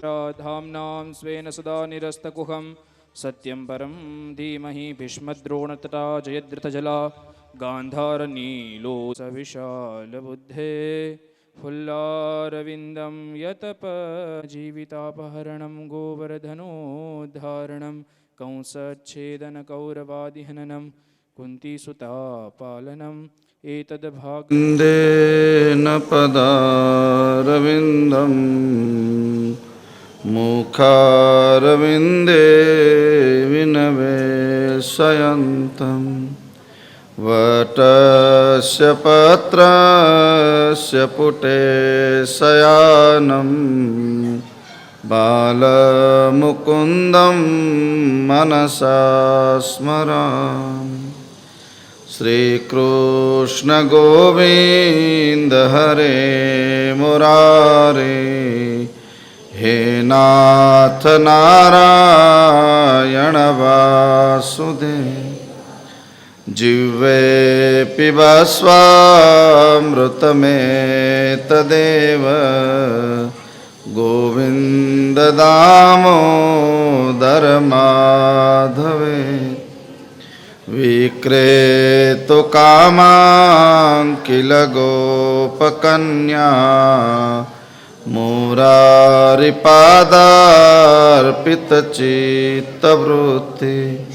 धाम्नां स्वेन सदा निरस्तकुहं सत्यं परं धीमहि भीष्मद्रोणतटा जयद्रथजला गान्धारनीलो सविशालबुद्धे फुल्लारविन्दं यतपजीवितापहरणं गोवर्धनोद्धारणं कंसच्छेदनकौरवादिहननं कुन्तीसुतापालनम् एतद्भागेन पदारविन्दं मुखारविन्दे विनवेशयन्तं वटस्य पत्रस्य पुटे शयानं बालमुकुन्दं मनसा स्मरामि। श्रीकृष्ण गोविंद हरे मुरारे, हे नाथ नारायण वासुदेव। जिह्वे पिबस्वामृतमेतदेव, गोविन्द दामोदर माधवे। विक्रेतु कामां किल गोपकन्या, मुरारिपादार्पितचित्तवृत्ति।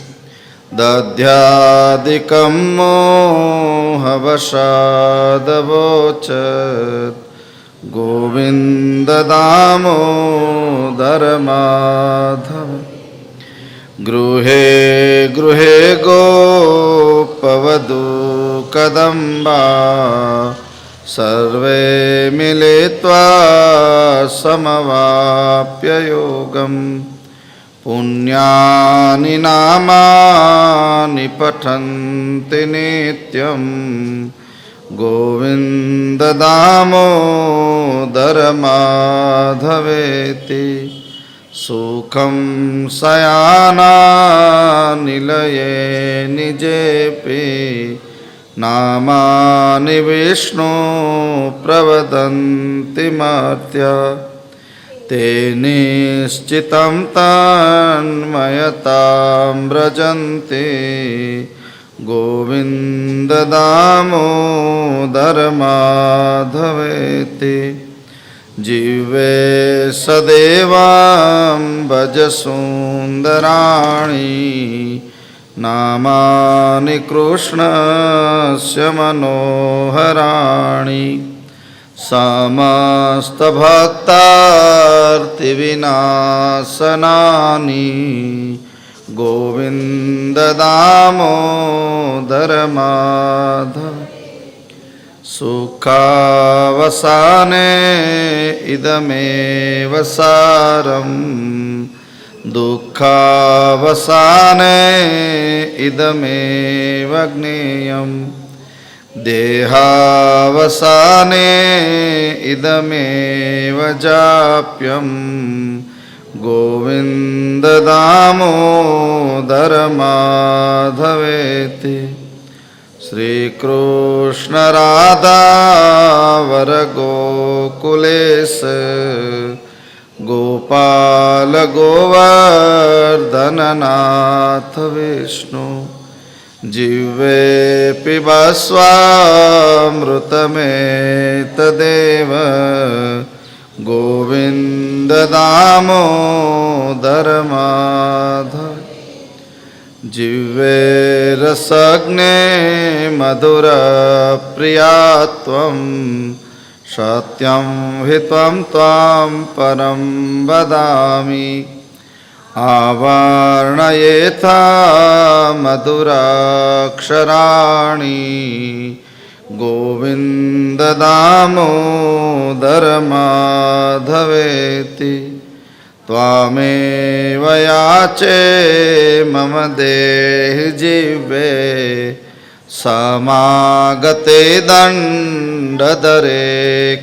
दध्यादिकं मोहवशादवोचत्, गोविन्द दामोदर माधव। गृहे गृहे गोपवधू कदम्बा, सर्वे मिलित्वा समवाप्य योगम्। पुण्यानि नामानि पठन्ति नित्यं, गोविन्द दामोदर माधवेति। सुखं शयानानिलये निजेपि, नामानि विष्णु प्रवदन्ति मर्त्य। ते निश्चितं तन्मयतां व्रजन्ति, गोविन्द दामोदर माधवेति। जिह्वे सदेवां भज सुन्दराणि, नामानि कृष्णस्य मनोहराणि। समस्तभक्तार्तिविनाशनानि, गोविन्द दामोदर माधव। सुखावसाने इदमेव सारं, दुःखावसाने इदमेव ज्ञेयं। देहावसाने इदमेव जाप्यं, गोविन्द दामोदर माधवेति। श्रीकृष्ण राधा वरगोकुलेश, गोपाल गोवर्धननाथ विष्णु। जिह्वे पिबस्वामृतमेतदेव, गोविन्द दामोदर माधव। जिह्वे रसग्ने मधुर प्रियात्वं, सत्यं हि त्वं परं वदामि। आवर्णयेथा मधुराक्षराणि, गोविन्द दामोदर माधवेति। त्वामेव याचे मम देहि जिह्वे, समागते दण्डधरे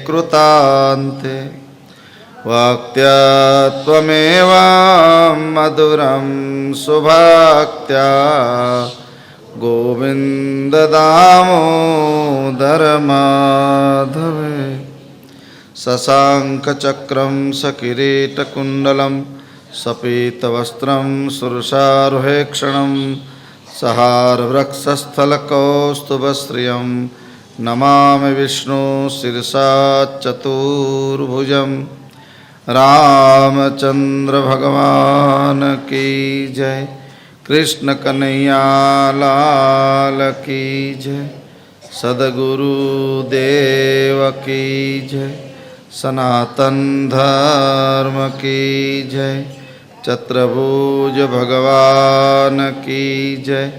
कृतान्ते। वक्त्या त्वमेव मधुरं सुभक्त्या, गोविन्द दामोदर माधवे। शशाङ्कचक्रं सकिरीटकुण्डलं सपीतवस्त्रं सुरसारुहेक्षणं सहारवृक्षस्थलकौस्तुभश्रियं नमामि विष्णु शिरसा चतुर्भुजं। रामचंद्र भगवान की जय। कृष्ण कन्हैया लाल की जय। सद्गुरु देव की जय। सनातन धर्म की जय। चतुर्भुज भगवान की जय।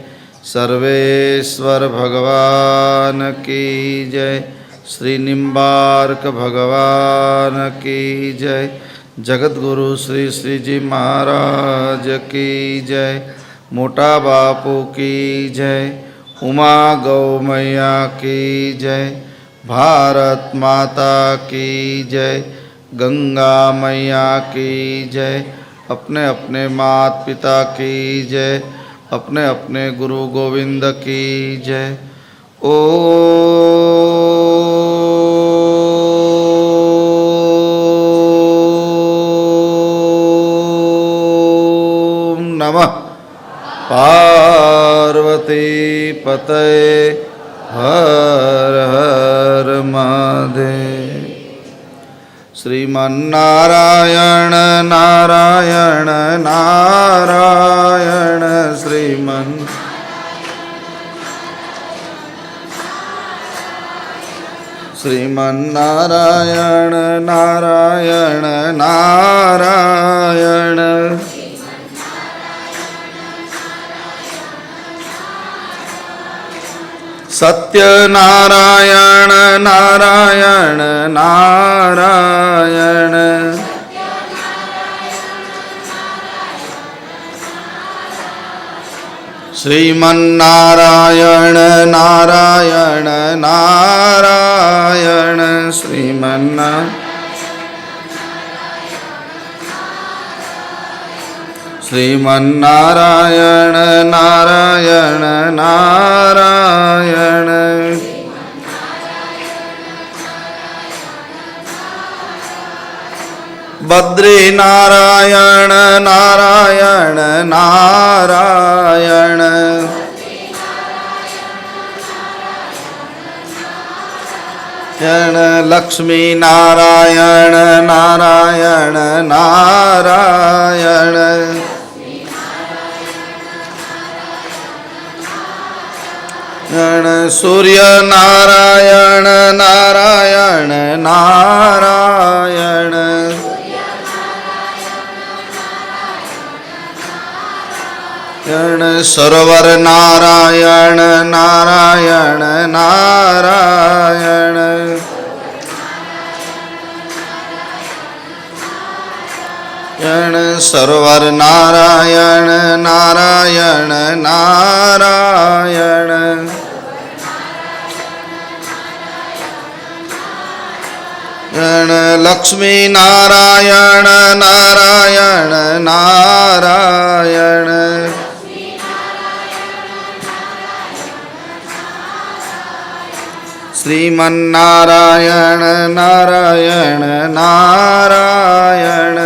सर्वेश्वर भगवान की जय। श्री निम्बार्क भगवान की जय। जगतगुरु श्री श्री जी महाराज की जय। मोटा बापू की जय। उमा गौ मैया की जय। भारत माता की जय। गंगा मैया की जय। अपने अपने माता पिता की जय। अपने अपने गुरु गोविंद की जय। ओम नमः पार्वती पतये हर हर महादेव। श्रीमन्नारायण नारायण नारायण श्रीमन्नारायण नारायण नारायण सत्यनारायण नारायण नारायण श्रीमन्नारायण नारायण नारायण श्रीमन्नारायण नारायण नारायण बद्री नारायण नारायण नारायण लक्ष्मी नारायण नारायण नारायण सूर्य नारायण नारायण नारायण सरोवर नारायण नारायण नारायण सरोवर नारायण नारायण नारायण लक्ष्मी नारायण नारायण नारायण श्रीमन्नारायण नारायण नारायण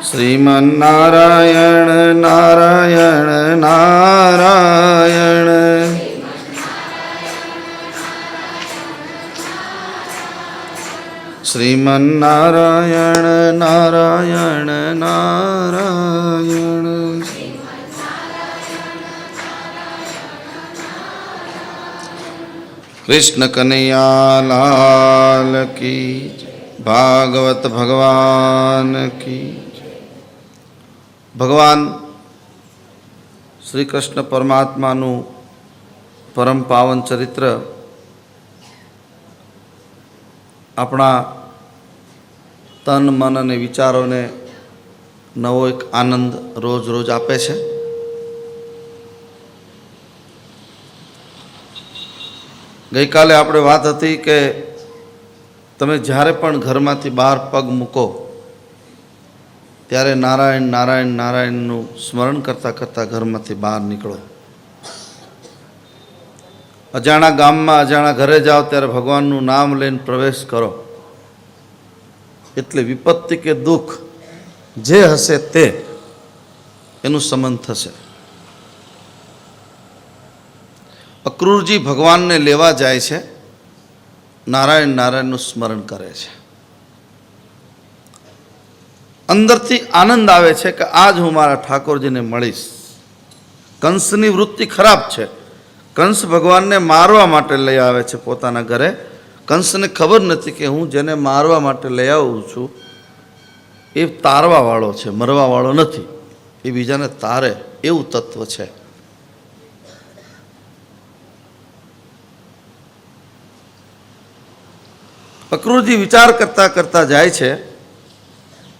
श्रीमन्नारायण नारायण नारायण श्रीमन्नारायण नारायण नारायण कृष्ण कन्हैया लाल की भागवत भगवान की। भगवान श्री कृष्ण परमात्मानु परम पावन चरित्र अपना तन मन અને વિચારોને નવો એક આનંદ રોજ રોજ આપે છે। ગઈકાલે આપણે વાત હતી કે તમે જ્યારે પણ ઘરમાંથી બહાર પગ મૂકો ત્યારે નારાયણ નારાયણ નારાયણનું સ્મરણ કરતાં કરતાં ઘરમાંથી બહાર નીકળો। અજાણા ગામમાં અજાણા ઘરે જાઓ ત્યારે ભગવાનનું નામ લઈને પ્રવેશ કરો એટલે વિપત્તિ કે દુઃખ જે હશે તે એનું સમન થશે. અક્રૂરજી ભગવાનને લેવા જાય છે, નારાયણ નારાયણનું સ્મરણ કરે છે. અંદરથી આનંદ આવે છે કે આજ હું મારા ઠાકોરજીને મળીશ. કંસની વૃત્તિ ખરાબ છે. કંસ ભગવાનને મારવા માટે લઈ આવે છે પોતાના ઘરે. કંસને ખબર નથી કે હું જેને મારવા માટે લઈ આવું છું એ તારવા વાળો છે, મરવા વાળો નથી. એ બીજાને તારે એવું તત્વ છે. અક્રૂરજી વિચાર કરતા કરતા જાય છે,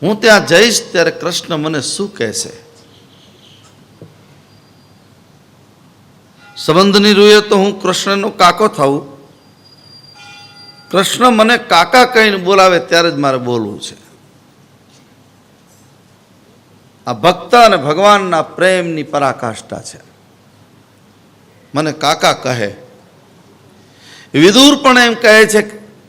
હું ત્યાં જઈશ ત્યારે કૃષ્ણ મને શું કહેશે. સંબંધની રૂએ તો હું કૃષ્ણનો કાકો થાઉં, કૃષ્ણ મને કાકા કહીને બોલાવે ત્યારે જ મારે બોલવું છે. આ ભક્ત અને ભગવાનના પ્રેમની પરાકાષ્ઠા છે. મને કાકા કહે. વિદુર પણ એમ કહે છે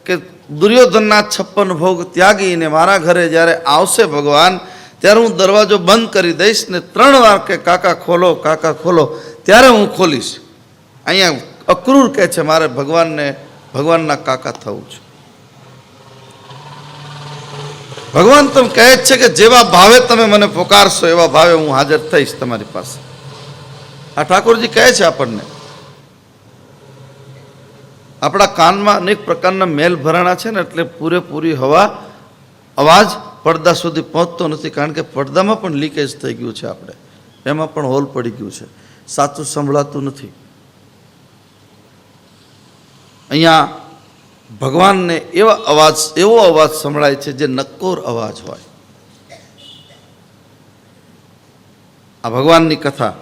કે દુર્યોધનના 56 ભોગ ત્યાગીને મારા ઘરે જ્યારે આવશે ભગવાન ત્યારે હું દરવાજો બંધ કરી દઈશ ને 3 વાર કે કાકા ખોલો કાકા ખોલો ત્યારે હું ખોલીશ. અહીંયા અક્રૂર કહે છે મારે ભગવાનના કાકા થવું છે. ભગવાન તમે કહે છે કે જેવા ભાવે તમે મને પોકારશો એવા ભાવે હું હાજર થઈશ તમારી પાસે. આ ઠાકોરજી કહે છે આપણને. આપણા કાનમાં અનેક પ્રકારના મેલ ભરાણા છે ને એટલે પૂરેપૂરી હવા અવાજ પડદા સુધી પહોંચતો નથી, કારણ કે પડદામાં પણ લીકેજ થઈ ગયું છે. આપણે એમાં પણ હોલ પડી ગયું છે, સાચું સંભળાતું નથી. અહીંયા ભગવાનને એવો અવાજ સંભળાય છે જે નક્કોર અવાજ હોય. આ ભગવાનની કથા.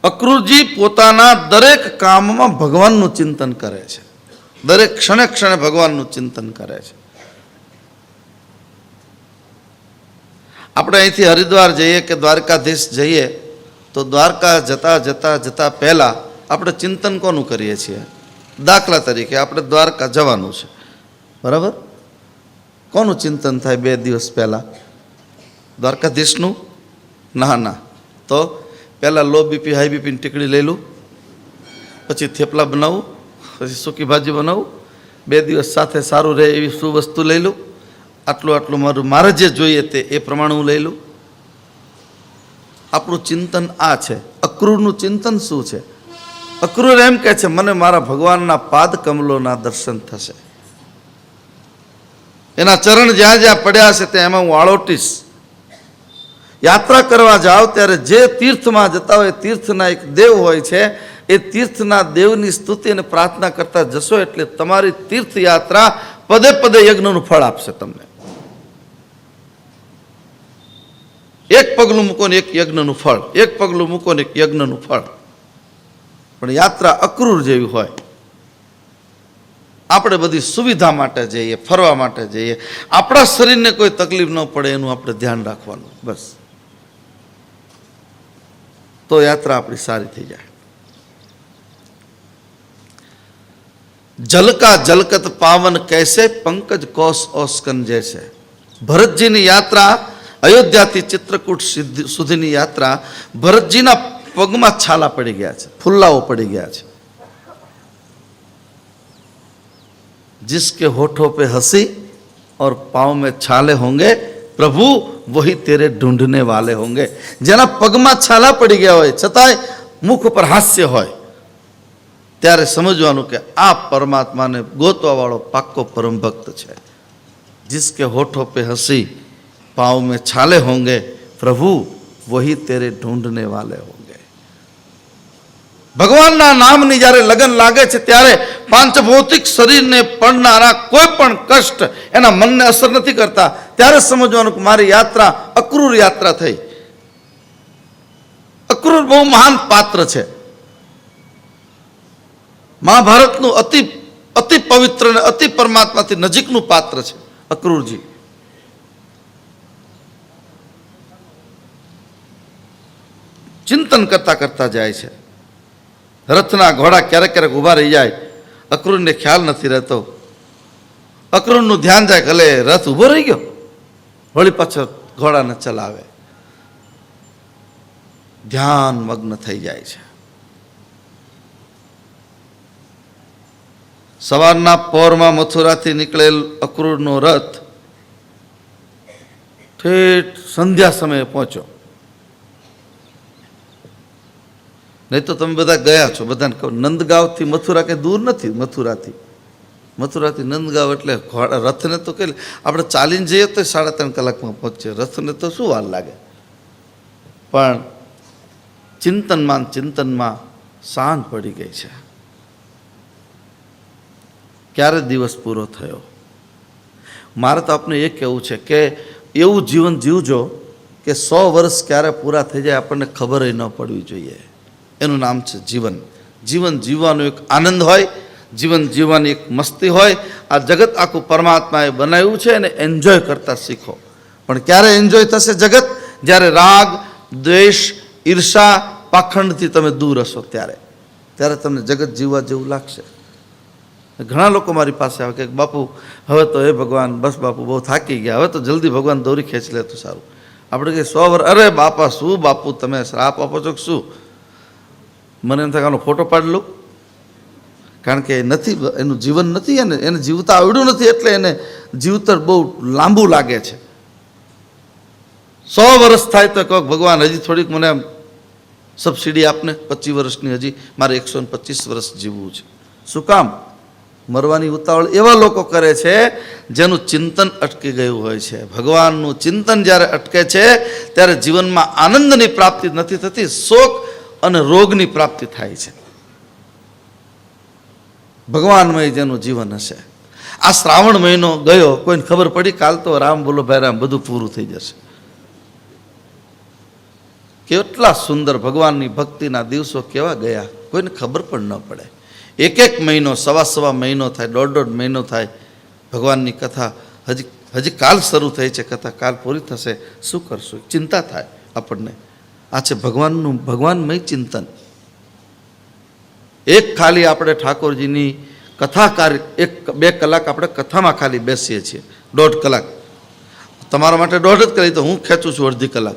અક્રૂરજી પોતાના દરેક કામમાં ભગવાનનું ચિંતન કરે છે, દરેક ક્ષણે ક્ષણે ભગવાનનું ચિંતન કરે છે. આપણે અહીંથી હરિદ્વાર જઈએ કે દ્વારકાધીશ જઈએ તો દ્વારકા જતા જતા જતા પહેલા આપણે ચિંતન કોનું કરીએ છીએ? દાખલા તરીકે આપણે દ્વારકા જવાનું છે, બરાબર? કોનું ચિંતન થાય 2 દિવસ પહેલા? દ્વારકાધીશનું? ના. તો પહેલાં લો બીપી હાઈ બીપીની ટીકડી લઈ લઉં, પછી થેપલા બનાવું, પછી સૂકી ભાજી બનાવું, 2 દિવસ સાથે સારું રહે એવી શું વસ્તુ લઈ લઉં, આટલું મારે જે જોઈએ તે એ પ્રમાણે હું લઈ લઉં. આપણું ચિંતન આ છે. અક્રૂરનું ચિંતન શું છે? અક્રૂર એમ કહે છે મને મારા ભગવાનના પાદ કમલોના દર્શન થશે, એના ચરણ જ્યાં જ્યાં પડ્યા છે ત્યાં એમાં હું આળોટીશ. યાત્રા કરવા જાઓ ત્યારે જે તીર્થમાં જતા હોય તીર્થના એક દેવ હોય છે, એ તીર્થના દેવની સ્તુતિ અને પ્રાર્થના કરતા જશો એટલે તમારી તીર્થયાત્રા પદે પદે યજ્ઞનું ફળ આપશે તમને. એક પગલું મૂકો ને એક યજ્ઞનું ફળ, એક પગલું મૂકો ને એક યજ્ઞનું ફળ. પણ યાત્રા અક્રૂર જેવી હોય. આપણે બધી સુવિધા માટે જઈએ, ફરવા માટે જઈએ, આપણા શરીરને કોઈ તકલીફ ન પડે એનું આપણે ધ્યાન રાખવાનું, બસ. તો યાત્રા આપણી સારી થઈ જાય. જલકા જલકત પાવન કૈસે પંકજ કોસ ઓસ્કન જૈસે. ભરતજીની યાત્રા અયોધ્યાથી ચિત્રકૂટ સુધીની યાત્રા ભરતજીના પગમાં છાલા પડી ગયા છે, ફુલ્લાઓ પડી ગયા છે. जिसके होठों पे हंसी और पाँव में छाले होंगे प्रभु वही तेरे ढूंढने वाले होंगे. જેના પગમાં છાલા પડી ગયા હોય છતાંય મુખ પર હાસ્ય હોય ત્યારે સમજવાનું કે આ પરમાત્માને ગોતવા વાળો પાક્કો પરમ ભક્ત છે. जिसके होठों पे हंसी पाँव में छाले होंगे प्रभु वही तेरे ढूंढने वाले होंगे. ભગવાનના નામની જ્યારે લગન લાગે છે ત્યારે પાંચભૌતિક શરીરને પડનારા કોઈ પણ કષ્ટ એના મનને અસર નથી કરતા. ત્યારે સમજવાનું કે મારી યાત્રા અક્રૂર યાત્રા થઈ. અક્રૂર બહુ મહાન પાત્ર છે. મહાભારતનું અતિ પવિત્ર અને અતિ પરમાત્માથી નજીકનું પાત્ર છે અક્રૂરજી. ચિંતન કરતા કરતા જાય છે. રથના ઘોડા ક્યારેક ક્યારેક ઊભા રહી જાય, અક્રૂરને ખ્યાલ નથી રહેતો. અક્રૂરનું ધ્યાન જાય કે ભલે રથ ઊભો રહી ગયો, વળી પાછો ઘોડાને ચલાવે, ધ્યાન મગ્ન થઈ જાય છે. સવારના પોરમાં મથુરાથી નીકળેલ અક્રૂરનો રથ ઠેઠ સંધ્યા સમયે પહોંચ્યો. નહીં તો તમે બધા ગયા છો, બધાને કહો, નંદગાંવથી મથુરા કંઈ દૂર નથી. મથુરાથી નંદગાંવ એટલે રથને તો કે આપણે ચાલીને જઈએ તો 3.5 કલાકમાં પહોંચીએ, રથને તો શું વાર લાગે. પણ ચિંતનમાં સાંજ પડી ગઈ છે. ક્યારે દિવસ પૂરો થયો? મારે તો આપણે એ કહેવું છે કે એવું જીવન જીવજો કે 100 વર્ષ ક્યારે પૂરા થઈ જાય આપણને ખબર ન પડવી જોઈએ. એનું નામ છે જીવન. જીવન જીવવાનો એક આનંદ હોય, જીવન જીવવાની એક મસ્તી હોય. આ જગત આખું પરમાત્માએ બનાવ્યું છે અને એન્જોય કરતા શીખો. પણ ક્યારે એન્જોય થશે જગત? જ્યારે રાગ, દ્વેષ, ઈર્ષા, પાખંડથી તમે દૂર હશો ત્યારે તમને જગત જીવવા જેવું લાગશે. ઘણા લોકો મારી પાસે આવે કે બાપુ હવે તો હે ભગવાન, બસ બાપુ બહુ થાકી ગયા, હવે તો જલ્દી ભગવાન દોરી ખેંચ લે તો સારું. આપણે કહીએ 100 વર્ષ, અરે બાપા શું બાપુ તમે શ્રાપ આપો છો કે શું? મને એમ થાય કે આનો ફોટો પાડી લઉં, કારણ કે નથી, એનું જીવન નથી, એને જીવતા આવડ્યું નથી, એટલે એને જીવતર બહુ લાંબુ લાગે છે. 100 વર્ષ થાય તો કહો ભગવાન હજી થોડીક મને સબસિડી આપને, 25 વર્ષની હજી મારે 125 વર્ષ જીવવું છે. શું કામ? મરવાની ઉતાવળ એવા લોકો કરે છે જેનું ચિંતન અટકી ગયું હોય છે. ભગવાનનું ચિંતન જ્યારે અટકે છે ત્યારે જીવનમાં આનંદની પ્રાપ્તિ નથી થતી, શોક અને રોગની પ્રાપ્તિ થાય છે. ભગવાનમય જેનું જીવન હશે. આ શ્રાવણ મહિનો ગયો, કોઈને ખબર પડી? કાલ તો રામ બોલો ભાઈ રામ બધું પૂરું થઈ જશે. કેટલા સુંદર ભગવાનની ભક્તિના દિવસો કેવા ગયા, કોઈને ખબર પણ ન પડે. એક મહિનો, સવા મહિનો થાય, દોઢ મહિનો થાય, ભગવાનની કથા હજી કાલ શરૂ થઈ છે, કથા કાલ પૂરી થશે, શું કરશું? ચિંતા થાય આપણને. આ છે ભગવાનમય ચિંતન. એક ખાલી આપણે ઠાકોરજીની કથા 1-2 કલાક આપણે કથામાં ખાલી બેસીએ છીએ, 1.5 કલાક. તમારા માટે 1.5 જ કરી, તો હું ખેંચું છું 1.5 કલાક.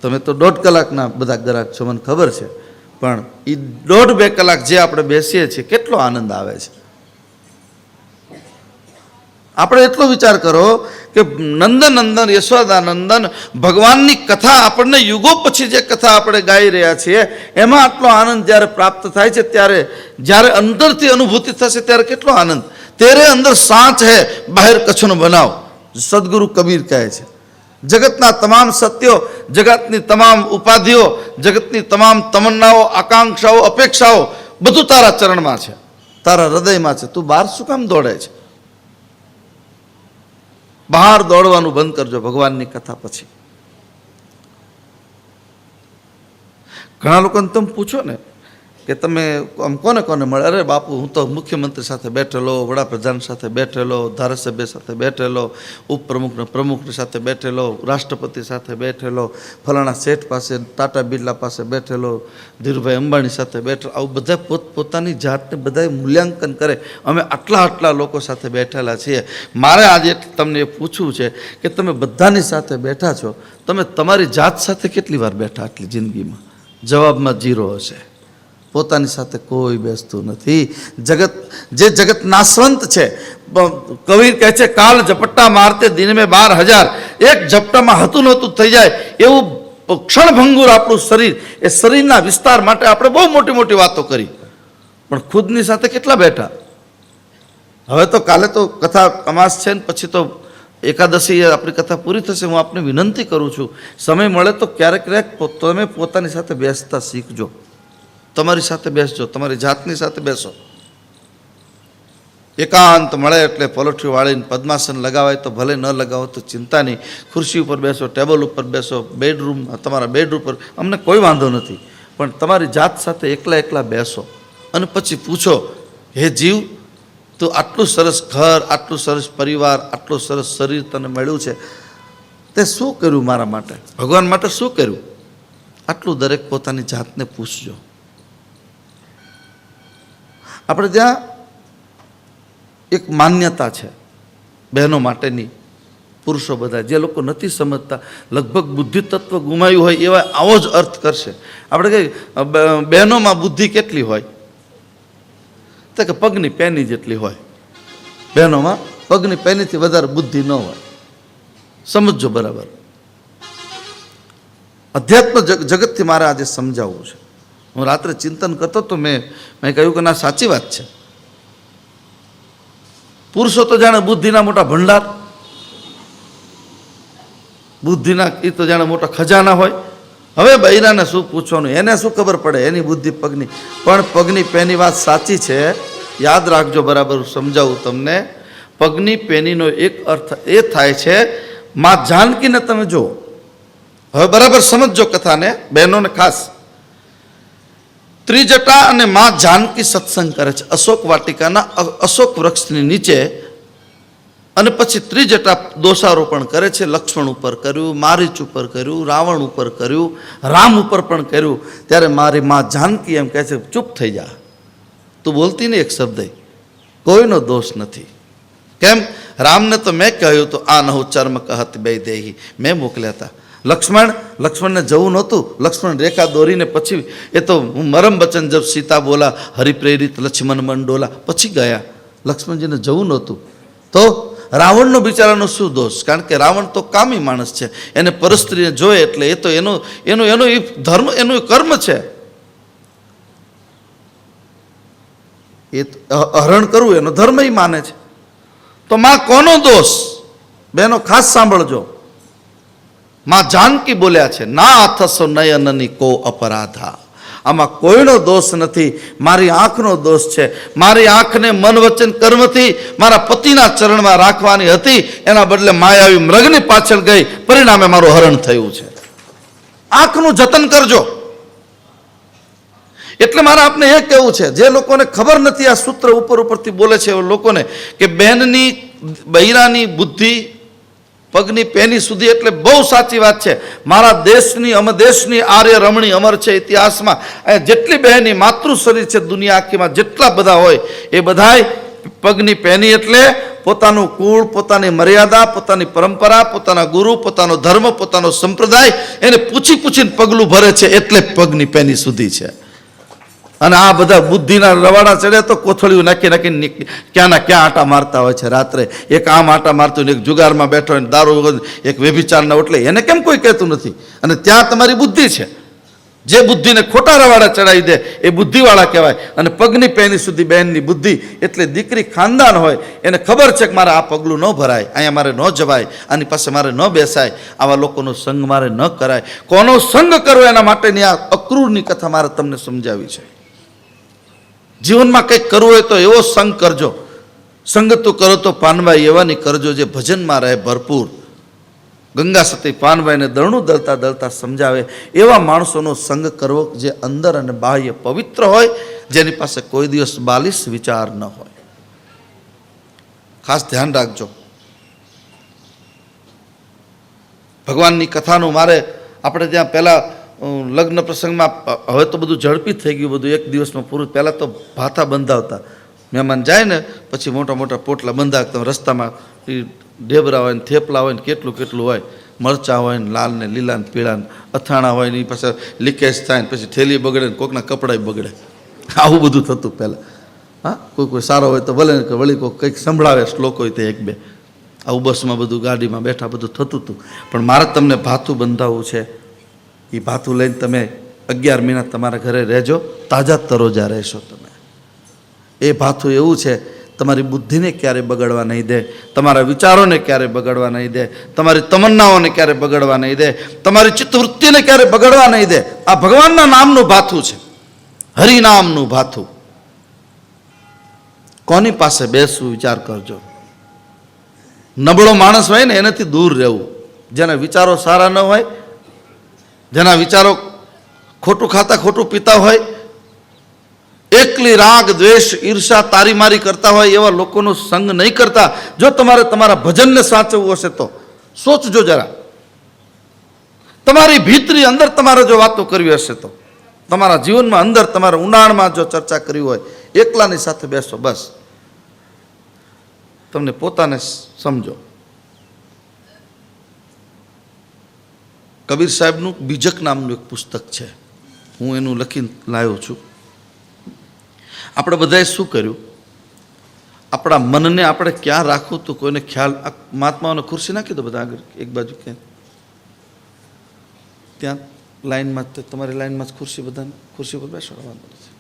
તમે તો 1.5 કલાકના બધા ગ્રાહક છો, મને ખબર છે. પણ એ 1.5-2 કલાક જે આપણે બેસીએ છીએ, કેટલો આનંદ આવે છે. આપણે એટલો વિચાર કરો કે નંદનંદન યશોદાનંદન ભગવાનની કથા આપણને યુગો પછી જે કથા આપણે ગાઈ રહ્યા છીએ એમાં આટલો આનંદ જ્યારે પ્રાપ્ત થાય છે, ત્યારે જ્યારે અંદરથી અનુભૂતિ થશે ત્યારે કેટલો આનંદ. તેરે અંદર સાચ હે, બહાર કચ્છનો બનાવ, સદગુરુ કબીર કહે છે. જગતના તમામ સત્યો, જગતની તમામ ઉપાધિઓ, જગતની તમામ તમન્નાઓ, આકાંક્ષાઓ, અપેક્ષાઓ બધું તારા ચરણમાં છે, તારા હૃદયમાં છે. તું બહાર શું કામ દોડે છે? બહાર દોડવાનું બંધ કરજો ભગવાનની કથા પછી. ઘણા લોકોને તમે પૂછો ને કે તમે આમ કોને મળે? અરે બાપુ હું તો મુખ્યમંત્રી સાથે બેઠેલો, વડાપ્રધાન સાથે બેઠેલો, ધારાસભ્ય સાથે બેઠેલો, પ્રમુખની સાથે બેઠેલો, રાષ્ટ્રપતિ સાથે બેઠેલો, ફલાણા શેઠ પાસે, ટાટા બિરલા પાસે બેઠેલો, ધીરુભાઈ અંબાણી સાથે બેઠેલો. આવું બધા પોતાની જાતને બધા મૂલ્યાંકન કરે. અમે આટલા લોકો સાથે બેઠેલા છીએ. મારે આજે તમને એ પૂછવું છે કે તમે બધાની સાથે બેઠા છો, તમે તમારી જાત સાથે કેટલી વાર બેઠા આટલી જિંદગીમાં? જવાબમાં 0 હશે. પોતાની સાથે કોઈ બેસતું નથી. જગત નાશવંત છે. કબીર કહે છે કાલ ઝપટ્ટા મારતે દિન મેં 12,000. એક ઝપટામાં હતું નહોતું થઈ જાય એવું ક્ષણભંગુર આપણું શરીર. એ શરીરના વિસ્તાર માટે આપણે બહુ મોટી વાતો કરી, પણ ખુદની સાથે કેટલા બેઠા? હવે તો કાલે તો કથા અમાસ છે ને પછી તો એકાદશી આપણી કથા પૂરી થશે. હું આપને વિનંતી કરું છું, સમય મળે તો ક્યારેક તમે પોતાની સાથે બેસતા શીખજો. તમારી સાથે બેસજો, તમારી જાતની સાથે બેસો. એકાંત મળે એટલે પલોઠી વાળીને પદ્માસન લગાવાય તો ભલે, ન લગાવો તો ચિંતા નહીં. ખુરશી ઉપર બેસો, ટેબલ ઉપર બેસો, તમારા બેડરૂમ પર, અમને કોઈ વાંધો નથી. પણ તમારી જાત સાથે એકલા બેસો અને પછી પૂછો, હે જીવ, તું આટલું સરસ ઘર, આટલું સરસ પરિવાર, આટલું સરસ શરીર તને મળ્યું છે, તે શું કર્યું મારા માટે? ભગવાન માટે શું કર્યું? આટલું દરેક પોતાની જાતને પૂછજો. આપણે ત્યાં એક માન્યતા છે બહેનો માટેની, પુરુષો બધા જે લોકો નથી સમજતા, લગભગ બુદ્ધિ તત્વ ગુમાયું હોય એવા આવો જ અર્થ કરશે. આપણે કહીએ બહેનોમાં બુદ્ધિ કેટલી હોય, તો કે પગની પેની જેટલી હોય. બહેનોમાં પગની પેનીથી વધારે બુદ્ધિ ન હોય. સમજજો બરાબર. અધ્યાત્મ જગતથી મારે આજે સમજાવવું છે. હું રાત્રે ચિંતન કરતો તો મેં કહ્યું કે ના, સાચી વાત છે. પુરુષો તો જાણે બુદ્ધિના મોટા ભંડાર, બુદ્ધિના એ તો જાણે મોટા ખજાના હોય. હવે બૈરાને શું પૂછવાનું, એને શું ખબર પડે એની બુદ્ધિ પગની. પણ પગની પેની વાત સાચી છે, યાદ રાખજો બરાબર, સમજાવું તમને. પગની પેનીનો એક અર્થ એ થાય છે, માં જાનકીને તમે જુઓ. હવે બરાબર સમજજો કથાને, બહેનોને ખાસ. ત્રિજટા અને માં જાનકી સત્સંગ કરે છે અશોક વાટિકાના અશોક વૃક્ષની નીચે, અને પછી ત્રિજટા દોષારોપણ કરે છે. લક્ષ્મણ ઉપર કર્યું, મારીચ ઉપર કર્યું, રાવણ ઉપર કર્યું, રામ ઉપર પણ કર્યું. ત્યારે મારી માં જાનકી એમ કહે છે, ચૂપ થઈ જા, તું બોલતી નહીં એક શબ્દ, કોઈનો દોષ નથી. કેમ? રામને તો મેં કહ્યું તો આ નહુ ચર્મ કહત બે દેહી, મેં મોકલ્યા હતા. લક્ષ્મણને જવું નહોતું. લક્ષ્મણ રેખા દોરીને પછી એ તો મરમ બચન જબ સીતા બોલા, હરિપ્રેરિત લક્ષ્મણ મંડોલા, પછી ગયા. લક્ષ્મણજીને જવું નહોતું. તો રાવણનો બિચારાનો શું દોષ? કારણ કે રાવણ તો કામી માણસ છે, એને પરસ્ત્રીને જોયે એટલે એ તો એનો ધર્મ, એનું કર્મ છે. એ હરણ કરવું એનો ધર્મ માને છે. તો માં કોનો દોષ? બહેનો ખાસ સાંભળજો. માં જાનકી બોલ્યા છે, ના અથસો નયનની કો અપરાધા, આમાં કોઈનો દોષ નથી, મારી આંખનો દોષ છે. મારી આંખને મન વચન કર્મથી મારા પતિના ચરણમાં રાખવાની હતી, એના બદલે માયાવી મૃગની પાછળ ગઈ, પરિણામે મારું હરણ થયું છે. આંખનું જતન કરજો. એટલે મારે આપને એ કહેવું છે, જે લોકોને ખબર નથી, આ સૂત્ર ઉપરથી બોલે છે એ લોકોને, કે બહેનની બૈરાની બુદ્ધિ પગની પેની સુધી, એટલે બહુ સાચી વાત છે. મારા દેશની, દેશની આર્ય રમણી અમર છે ઇતિહાસમાં. જેટલી બહેની માતૃ શરીર છે દુનિયા આખીમાં, જેટલા બધા હોય એ બધાય પગની પેની એટલે પોતાનું કુળ, પોતાની મર્યાદા, પોતાની પરંપરા, પોતાના ગુરુ, પોતાનો ધર્મ, પોતાનો સંપ્રદાય, એને પૂછીને પગલું ભરે છે, એટલે પગની પેની સુધી છે. અને આ બધા બુદ્ધિના રવાડા ચડે તો કોથળીઓ નાખી ક્યાંના ક્યાં આટા મારતા હોય છે. રાત્રે એક આમ આટા મારતું હોય, એક જુગારમાં બેઠો હોય, દારૂ, એક વ્યભિચારના ઓટલે, એને કેમ કોઈ કહેતું નથી? અને ત્યાં તમારી બુદ્ધિ છે. જે બુદ્ધિને ખોટા રવાડા ચડાવી દે એ બુદ્ધિવાળા કહેવાય. અને પગની પેની સુધી બહેનની બુદ્ધિ, એટલે દીકરી ખાનદાન હોય, એને ખબર છે કે મારે આ પગલું ન ભરાય, અહીંયા મારે ન જવાય, આની પાસે મારે ન બેસાય, આવા લોકોનો સંગ મારે ન કરાય. કોનો સંગ કરવો એના માટેની આ અક્રૂરની કથા મારે તમને સમજાવી છે. જીવનમાં કંઈક કરવું હોય તો એવો સંગ કરજો. સંગ તો કરો તો પાનભાઈ એવાની કરજો જે ભજનમાં રહે ભરપૂર. ગંગા સતી પાનભાઈને દરણું દળતા સમજાવે એવા માણસોનો સંગ કરવો જે અંદર અને બાહ્ય પવિત્ર હોય, જેની પાસે કોઈ દિવસ બાલિશ વિચાર ન હોય. ખાસ ધ્યાન રાખજો. ભગવાનની કથાનું મારે, આપણે ત્યાં પહેલાં લગ્ન પ્રસંગમાં, હવે તો બધું ઝડપી થઈ ગયું, બધું એક દિવસમાં પૂરું. પહેલાં તો ભાથા બંધાવતા, મહેમાન જાય ને પછી મોટા મોટા પોટલા બંધાવતા. રસ્તામાં ઢેબરા હોય ને થેપલા હોય ને કેટલું હોય, મરચાં હોય ને લાલ ને લીલા ને પીળા ને અથાણા હોય ને, એ પછી લીકેજ થાય ને પછી થેલી બગડે ને કોકના કપડાં બગડે. આવું બધું થતું પહેલાં. હા, કોઈ સારો હોય તો ભલે ને વળી કોઈ કંઈક સંભળાવે શ્લોક હોય તો એક બે, આવું બસમાં બધું ગાડીમાં બેઠા બધું થતું હતું. પણ મારે તમને ભાથું બંધાવવું છે. એ ભાથું લઈને તમે 11 મહિના તમારા ઘરે રહેજો, તાજા તરોજા રહેશો તમે. એ ભાથું એવું છે, તમારી બુદ્ધિને ક્યારે બગડવા નહીં દે, તમારા વિચારોને ક્યારે બગડવા નહીં દે, તમારી તમન્નાઓને ક્યારે બગડવા નહીં દે, તમારી ચિત્તવૃત્તિને ક્યારે બગડવા નહીં દે. આ ભગવાનના નામનું ભાથું છે, હરિનામનું ભાથું. કોની પાસે બેસવું વિચાર કરજો. નબળો માણસ હોય ને એનાથી દૂર રહેવું. જેના વિચારો સારા ન હોય, જેના વિચારો ખોટું ખાતા ખોટું પીતા હોય, એકલી રાગ દ્વેષ ઈર્ષા તારીમારી કરતા હોય, એવા લોકોનો સંગ નહીં કરતા. જો તમારે તમારા ભજનને સાચવવું હશે તો સોચજો જરા. તમારી ભીતરી અંદર તમારે જો વાતો કરવી હશે તો, તમારા જીવનમાં અંદર તમારા ઊંડાણમાં જો ચર્ચા કરવી હોય, એકલાની સાથે બેસો, બસ તમને પોતાને સમજો. કબીર સાહેબનું બીજક નામનું એક પુસ્તક છે, હું એનું લખીને લાવ્યો છું. આપણે બધાએ શું કર્યું? આપણા મનને આપણે ક્યાં રાખવું તો કોઈને ખ્યાલ. મહાત્માઓને ખુરશી નાખી દો બધા આગળ એક બાજુ, ક્યાં ત્યાં લાઈનમાં, તમારી લાઈનમાં જ ખુરશી, બધાને ખુરશી પર બેસાડવાનું છે.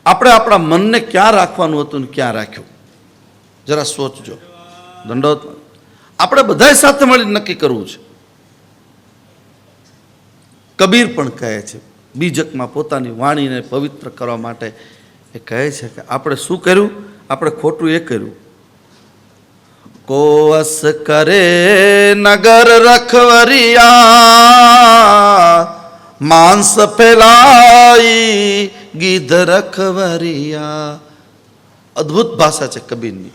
આપણે આપણા મનને ક્યાં રાખવાનું હતું ને ક્યાં રાખ્યું જરા સોચજો. દંડોત. આપણે બધાએ સાથે મળી નક્કી કરવું છે. કબીર પણ કહે છે બીજકમાં પોતાની વાણીને પવિત્ર કરવા માટે, એ કહે છે કે આપણે શું કર્યું? આપણે ખોટું એ કર્યું. કોસ કરે નગર રખવરિયા, માંસ ફેલાઈ ગીધ રખવરિયા. અદ્ભુત ભાષા છે કબીરની.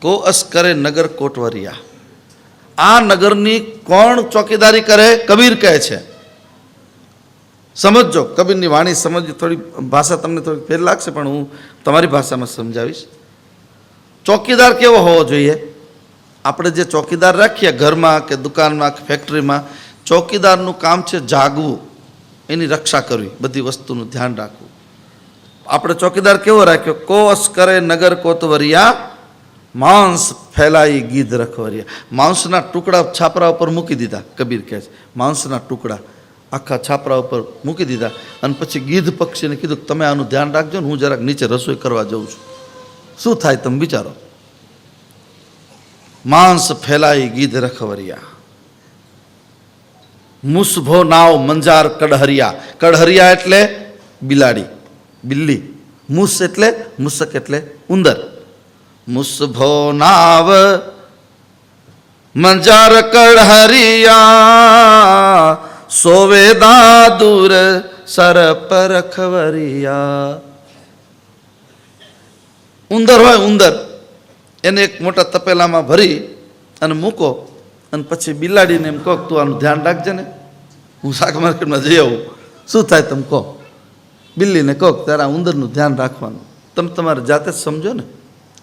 કોસ કરે નગર કોટવરિયા. આ નગરની કોણ ચોકીદારી કરે? કબીર કહે છે. સમજો, કબીરની વાણી સમજજો. થોડી ભાષા તમને થોડી ફેર લાગશે, પણ હું તમારી ભાષામાં સમજાવીશ. ચોકીદાર કેવો હોવો જોઈએ? આપણે જે ચોકીદાર રાખીએ ઘરમાં કે દુકાનમાં કે ફેક્ટરીમાં, ચોકીદારનું કામ છે જાગવું, એની રક્ષા કરવી, બધી વસ્તુનું ધ્યાન રાખવું. આપણે ચોકીદાર કેવો રાખ્યો? કોસ કરે નગર કોતવરિયા, માંસ ફેલાઈ ગીધ રખવરિયા. માંસના ટુકડા છાપરા ઉપર મૂકી દીધા. કબીર કહે છે માંસના ટુકડા આખા છાપરા ઉપર મૂકી દીધા, અને પછી ગીધ પક્ષીને કીધું તમે આનું ધ્યાન રાખજો ને હું જરાક નીચે રસોઈ કરવા જાઉં છું. શું થાય તમે વિચારો? માંસ ફેલાઈ ગીધ રખવરિયા. મુસભો નાવ મંજાર કડહરિયા. કડહરિયા એટલે બિલાડી, બિલ્લી. મુસ એટલે મુસક એટલે ઉંદર. મુસભો નાવ મંજાર કડહરિયા, સોવે દાદુર સર પર રખવરિયા. ઉંદર હોય, ઉંદર એને એક મોટા તપેલામાં ભરી અને મૂકો, અને પછી બિલાડીને એમ કહો તું આનું ધ્યાન રાખજે ને, હું શાક માર્કેટમાં જઈ આવું. શું થાય તમે કહો? બિલ્લીને કહો તારા ઉંદરનું ધ્યાન રાખવાનું. તમે તમારે જાતે જ સમજો ને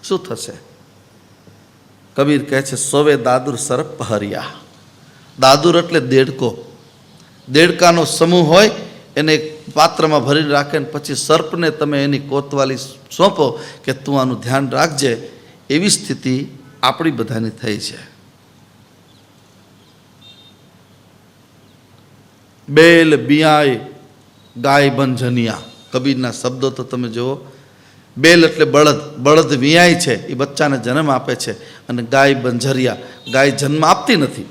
શું થશે. કબીર કહે છે સોવે દાદુર સરપ પહરિયા. દાદુર એટલે દેડકો. દેડકાનો સમૂહ હોય એને એક પાત્રમાં ભરીને રાખે, ને પછી સર્પને તમે એની કોતવાલી સોંપો કે તું આનું ધ્યાન રાખજે. એવી સ્થિતિ આપણી બધાની થઈ છે. બેલ બિયાય ગાય બંજનિયા. કબીરના શબ્દો તો તમે જુઓ. બેલ એટલે બળદ. બળદ વિયાય છે, એ બચ્ચાને જન્મ આપે છે, અને ગાય બંજરિયા, ગાય જન્મ આપતી નથી.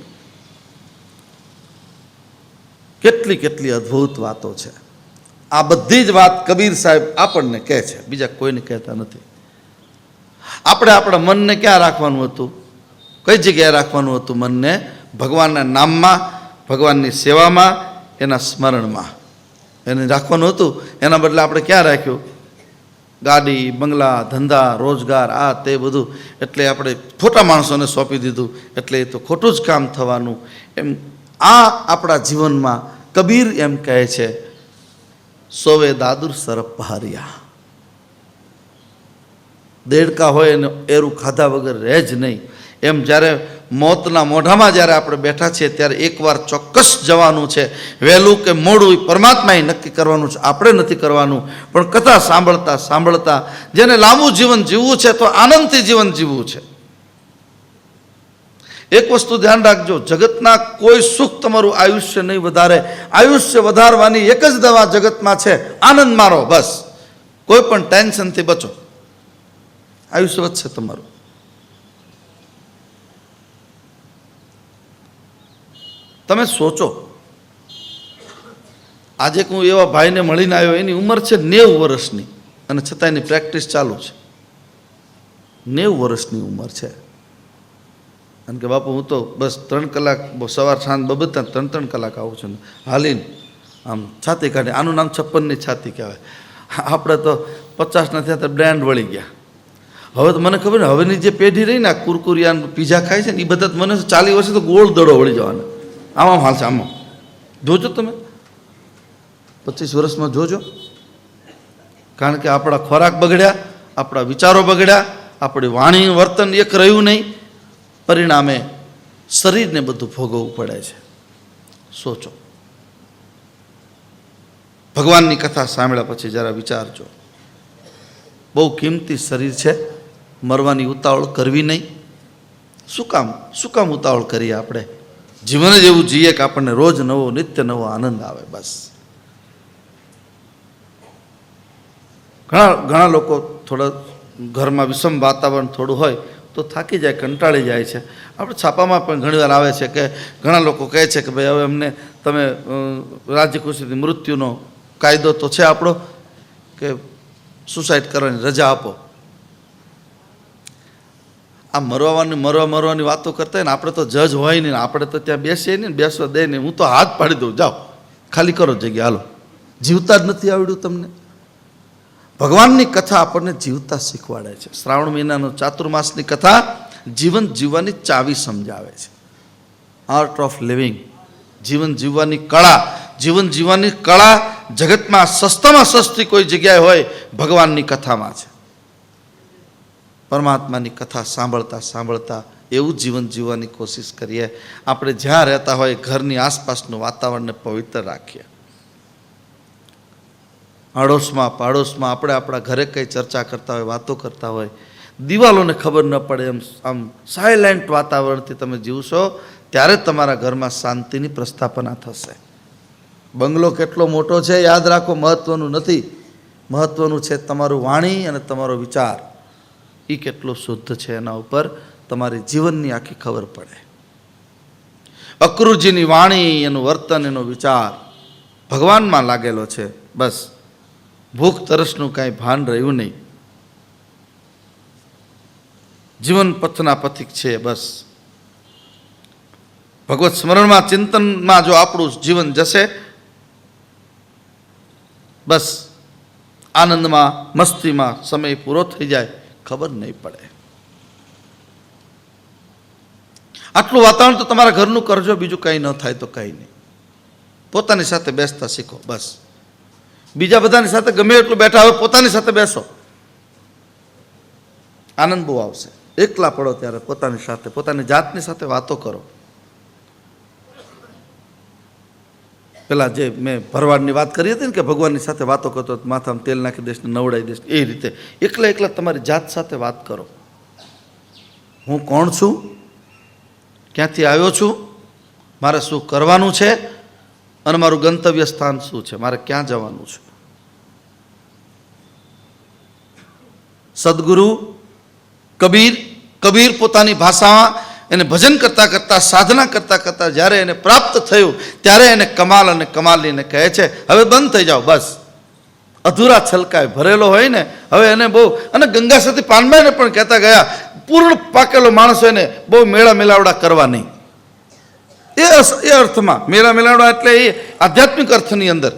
કેટલી કેટલી અદ્ભુત વાતો છે. આ બધી જ વાત કબીર સાહેબ આપણને કહે છે, બીજા કોઈને કહેતા નથી. આપણે આપણા મનને ક્યાં રાખવાનું હતું? કઈ જગ્યાએ રાખવાનું હતું મનને? ભગવાનના નામમાં, ભગવાનની સેવામાં, એના સ્મરણમાં એને રાખવાનું હતું. એના બદલે આપણે ક્યાં રાખ્યું? ગાડી, બંગલા, ધંધા, રોજગાર, આ તે બધું. એટલે આપણે ખોટા માણસોને સોંપી દીધું, એટલે એ તો ખોટું જ કામ થવાનું. એમ આ આપણા જીવનમાં કબીર એમ કહે છે સોવે દાદુર સરપ પહારિયા. દેડકા હોય એને એરું ખાધા વગર રહે જ નહીં. એમ જ્યારે મોતના મોઢામાં જ્યારે આપણે બેઠા છીએ ત્યારે એકવાર ચોક્કસ જવાનું છે. વહેલું કે મોડું પરમાત્માએ નક્કી કરવાનું છે, આપણે નથી કરવાનું. પણ કથા સાંભળતા સાંભળતા જેને લાંબુ જીવન જીવવું છે તો આનંદથી જીવન જીવવું છે. એક વસ્તુ ધ્યાન રાખજો, જગતના કોઈ સુખ તમારું આયુષ્ય નહીં વધારે. આયુષ્ય વધારવાની એક જ દવા જગતમાં છે, આનંદ મારો. બસ કોઈ પણ ટેન્શનથી બચો, આયુષ્ય વધશે તમારું. તમે સોચો, આજે હું એવા ભાઈને મળીને આવ્યો, એની ઉંમર છે 90 વર્ષની, અને છતાં એની પ્રેક્ટિસ ચાલુ છે. 90 વર્ષની ઉંમર છે. અને કે બાપુ હું તો બસ 3 કલાક સવાર સાંજ બબતતા 3 કલાક આવું છું, હાલીને આમ છાતી કાઢી. આનું નામ 56ની છાતી કહેવાય. આપણે તો 50 ના થયા તો બ્રેન્ડ વળી ગયા. હવે તો મને ખબર ને, હવેની જે પેઢી રહી ને આ કુરકુરિયા પીઝા ખાય છે ને, એ બધા મને 40 વર્ષે તો ગોળ દડો વળી જવાના. આમ હાલ છે, આમાં જોજો તમે. 25 વર્ષમાં જોજો. કારણ કે આપણા ખોરાક બગડ્યા, આપણા વિચારો બગડ્યા, આપણી વાણી વર્તન એક રહ્યું નહીં, પરિણામે શરીરને બધું ભોગવવું પડે છે. સોચો. ભગવાનની કથા સાંભળ્યા પછી જરા વિચારજો. બહુ કિંમતી શરીર છે, મરવાની ઉતાવળ કરવી નહીં. શું કામ ઉતાવળ કરીએ? આપણે જીવન જ એવું જીએ કે આપણને રોજ નવો નિત્ય નવો આનંદ આવે. બસ. ઘણા લોકો થોડા ઘરમાં વિષમ વાતાવરણ થોડું હોય તો થાકી જાય, કંટાળી જાય છે. આપણે છાપામાં પણ ઘણીવાર આવે છે કે ઘણા લોકો કહે છે કે ભાઈ હવે અમને તમે રાજ્ય ખુશીથી મૃત્યુનો કાયદો તો છે આપણો કે સુસાઇડ કરવાની રજા આપો. આ મરવાની વાતો કરતા હોય ને, આપણે તો જજ હોય નહીં, આપણે તો ત્યાં બેસીએ નહીં, બેસવા દે નહીં. હું તો હાથ પાડી દઉં, જાઓ ખાલી કરો જગ્યા, હાલો. જીવતા જ નથી આવડ્યું તમને? ભગવાનની કથા આપણને જીવતા શીખવાડે છે. શ્રાવણ મહિનાનો ચાતુર્માસની કથા જીવન જીવવાની ચાવી સમજાવે છે. આર્ટ ઓફ લિવિંગ, જીવન જીવવાની કળા. જીવન જીવવાની કળા જગતમાં સસ્તામાં સસ્તી કોઈ જગ્યાએ હોય, ભગવાનની કથામાં છે. પરમાત્માની કથા સાંભળતા સાંભળતા એવું જીવન જીવવાની કોશિશ કરીએ. આપણે જ્યાં રહેતા હોય ઘરની આસપાસનું વાતાવરણને પવિત્ર રાખીએ. આડોશમાં પાડોશમાં આપણે આપણા ઘરે કંઈ ચર્ચા કરતા હોય, વાતો કરતા હોય, દિવાલોને ખબર ન પડે એમ આમ સાયલેન્ટ વાતાવરણથી તમે જીવશો, ત્યારે તમારા ઘરમાં શાંતિની પ્રસ્થાપના થશે. બંગલો કેટલો મોટો છે યાદ રાખો, મહત્વનું નથી. મહત્વનું છે તમારું વાણી અને તમારો વિચાર. એ કેટલો શુદ્ધ છે એના ઉપર તમારી જીવનની આખી ખબર પડે. અક્રૂરજીની વાણી, એનું વર્તન, એનો વિચાર ભગવાનમાં લાગેલો છે. બસ ભૂખ તરસનું કાંઈ ભાન રહ્યું નહીં. જીવન પથના પથિક છે. બસ ભગવત સ્મરણમાં ચિંતનમાં જો આપણું જીવન જશે, બસ આનંદમાં મસ્તીમાં સમય પૂરો થઈ જાય, ખબર નહીં પડે. આટલું વાતાવરણ તો તમારા ઘરનું કરજો, બીજું કંઈ ન થાય તો કંઈ નહીં. પોતાની સાથે બેસતા શીખો. બસ બીજા બધાની સાથે ગમે એટલું બેઠા હોય, પોતાની સાથે બેસો, આનંદ બહુ આવશે. એકલા પડો ત્યારે પોતાની સાથે, પોતાની જાતની સાથે વાતો કરો. પેલા જે મેં ભરવાડની વાત કરી હતી ને કે ભગવાનની સાથે વાતો કરતો, માથામાં તેલ નાખી દઈશ ને નવડાવી દઈશ, એ રીતે એકલા તમારી જાત સાથે વાત કરો. હું કોણ છું, ક્યાંથી આવ્યો છું, મારે શું કરવાનું છે, અને મારું ગંતવ્ય સ્થાન શું છે, મારે ક્યાં જવાનું છે. સદગુરુ કબીર પોતાની ભાષામાં એને ભજન કરતાં કરતાં, સાધના કરતાં કરતાં જ્યારે એને પ્રાપ્ત થયું, ત્યારે એને કમાલ અને કમાલીને કહે છે હવે બંધ થઈ જાઓ. બસ અધૂરા છલકાય ભરેલો હોય ને, હવે એને બહુ, અને ગંગા સતી પાનબાઈને પણ કહેતા ગયા, પૂર્ણ પાકેલો માણસ એને બહુ મેળા મેલાવડા કરવા નહીં. એ અર્થમાં મેળા મેલાવડા એટલે એ આધ્યાત્મિક અર્થની અંદર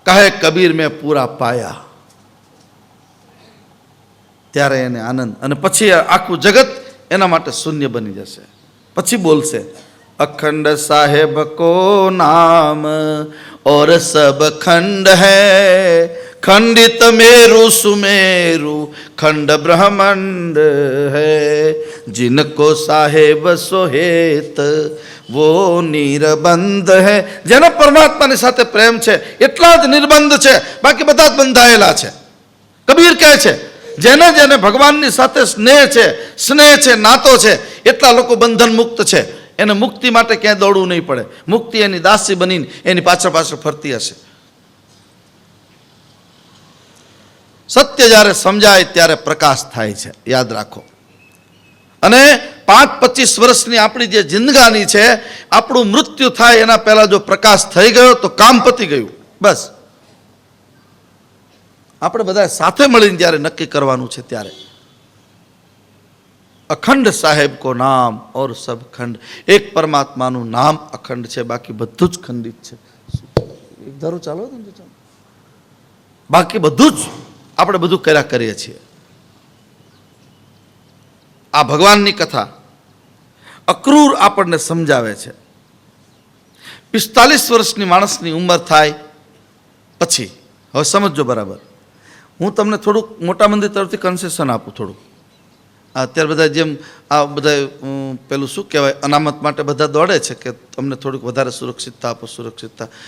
કહે કબીર મેં પૂરા પાયા, ત્યારે એને આનંદ. અને પછી આખું જગત એના માટે શૂન્ય બની જશે. પછી બોલશે અખંડ સાહેબ કો નામ और सब खंड है, खंडित मेरु सुमेरु खंड ब्रह्मांड है, जिनको साहेब सोहेत वो નિર્બંધ હે. જેનો પરમાત્માની સાથે પ્રેમ છે એટલા જ નિર્બંધ છે, બાકી બધા જ બંધાયેલા છે. કબીર કહે છે જેને જેને ભગવાનની સાથે સ્નેહ છે, નાતો છે, એટલા લોકો બંધન મુક્ત છે. એને મુક્તિ માટે ક્યાંય દોડવું નહીં પડે. મુક્તિ એની દાસી બનીને એની પાછળ ફરતી હશે. સત્ય જ્યારે સમજાય ત્યારે પ્રકાશ થાય છે, યાદ રાખો. અને 5-25 વર્ષની આપણી જે જિંદગાની છે, આપણું મૃત્યુ થાય એના પહેલા જો પ્રકાશ થઈ ગયો તો કામ પતી ગયું. બસ આપણે બધા સાથે મળીને જ્યારે નક્કી કરવાનું છે ત્યારે અખંડ સાહેબ કો નામ ઓર સબ ખંડ. એક પરમાત્માનું નામ અખંડ છે, બાકી બધું જ ખંડિત છે. એક ધારો ચાલો, બાકી બધું જ આપણે બધું કર્યા કરીએ છીએ. આ ભગવાનની કથા અક્રૂર આપણને સમજાવે છે. 45 વર્ષની માણસની ઉંમર થાય પછી, હવે સમજજો બરાબર, હું તમને થોડુંક મોટા મંદિર તરફથી કન્સેશન આપું થોડુંક. અત્યારે બધા જેમ આ બધા પેલું શું કહેવાય અનામત માટે બધા દોડે છે કે તમને થોડુંક વધારે સુરક્ષિતતા આપો, સુરક્ષિતતા.